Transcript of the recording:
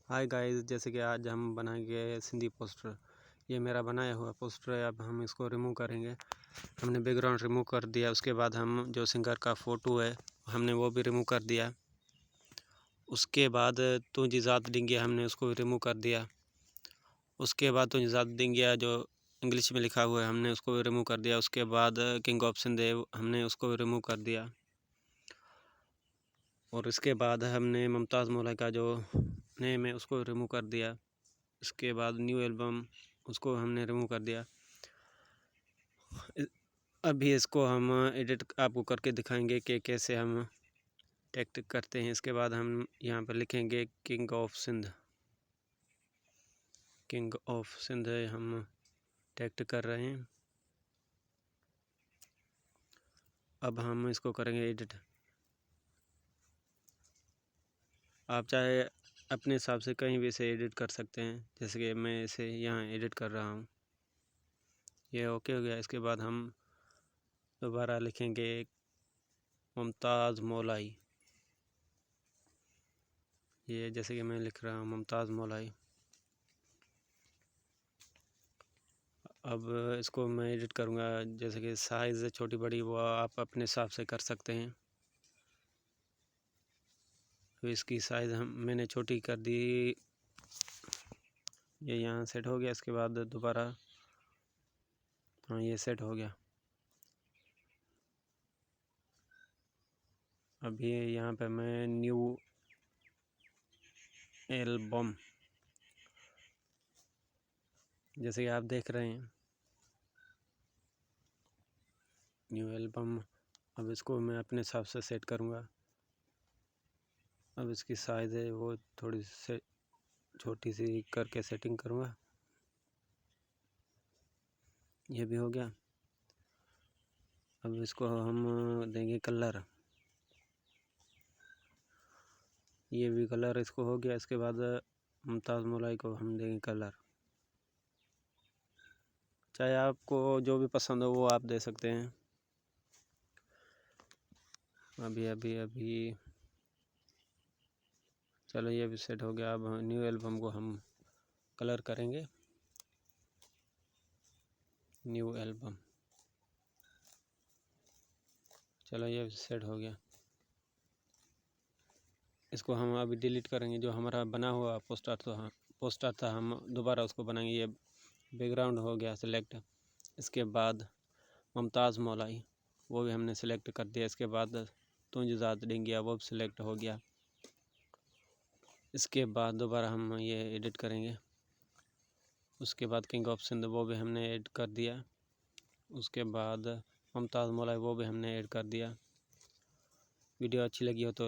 Hi guys, जैसे कि आज हम बनाएंगे सिंधी पोस्टर। ये मेरा बनाया हुआ पोस्टर है। अब हम इसको रिमूव करेंगे। हमने बैकग्राउंड रिमूव कर दिया। उसके बाद हम जो सिंगर का फ़ोटो है हमने वो भी रिमूव कर दिया। उसके बाद तुझी ज़ात डिंगिया हमने उसको रिमूव कर दिया। उसके बाद तुझी ज़ात डिंगिया जो इंग्लिश में लिखा हुआ है हमने उसको रिमूव कर दिया। उसके बाद किंग ऑफ सिंध हमने उसको रिमूव कर दिया। और इसके बाद हमने मुमताज़ मौलाई का जो नेम है उसको रिमूव कर दिया। इसके बाद न्यू एल्बम उसको हमने रिमूव कर दिया। अभी इसको हम एडिट आपको करके दिखाएंगे कि कैसे हम टेक्स्ट करते हैं। इसके बाद हम यहाँ पर लिखेंगे king of Sindh. King of Sindh हम टेक्स्ट कर रहे हैं। अब हम इसको करेंगे एडिट। आप चाहे अपने हिसाब से कहीं भी इसे एडिट कर सकते हैं, जैसे कि मैं इसे यहाँ एडिट कर रहा हूँ। ये ओके हो गया। इसके बाद हम दोबारा लिखेंगे मुमताज़ मौलाई। ये जैसे कि मैं लिख रहा हूँ मुमताज़ मौलाई। अब इसको मैं एडिट करूँगा, जैसे कि साइज़ छोटी बड़ी वो आप अपने हिसाब से कर सकते हैं। तो इसकी साइज़ मैंने छोटी कर दी। ये यहाँ सेट हो गया। इसके बाद दोबारा हाँ ये सेट हो गया। अब ये यहाँ पे मैं न्यू एल्बम जैसे कि आप देख रहे हैं न्यू एल्बम। अब इसको मैं अपने हिसाब से सेट करूँगा। अब इसकी साइज़ है वो थोड़ी से छोटी सी करके सेटिंग करूँगा। ये भी हो गया। अब इसको हम देंगे कलर। ये भी कलर इसको हो गया। इसके बाद मुमताज़ मौलाई को हम देंगे कलर। चाहे आपको जो भी पसंद हो वो आप दे सकते हैं। अभी चलो ये भी सेट हो गया। अब न्यू एल्बम को हम कलर करेंगे। न्यू एल्बम चलो ये भी सेट हो गया। इसको हम अभी डिलीट करेंगे। जो हमारा बना हुआ पोस्टर था हम दोबारा उसको बनाएंगे। ये बैकग्राउंड हो गया सिलेक्ट। इसके बाद मुमताज़ मौलाई वो भी हमने सेलेक्ट कर दिया। इसके बाद तुझी ज़ात डिंगिया वो भी सिलेक्ट हो गया। इसके बाद दोबारा हम ये एडिट करेंगे। उसके बाद किंग ऑफ सिंध वो भी हमने ऐड कर दिया। उसके बाद मुमताज़ मौलाई वो भी हमने ऐड कर दिया। वीडियो अच्छी लगी हो तो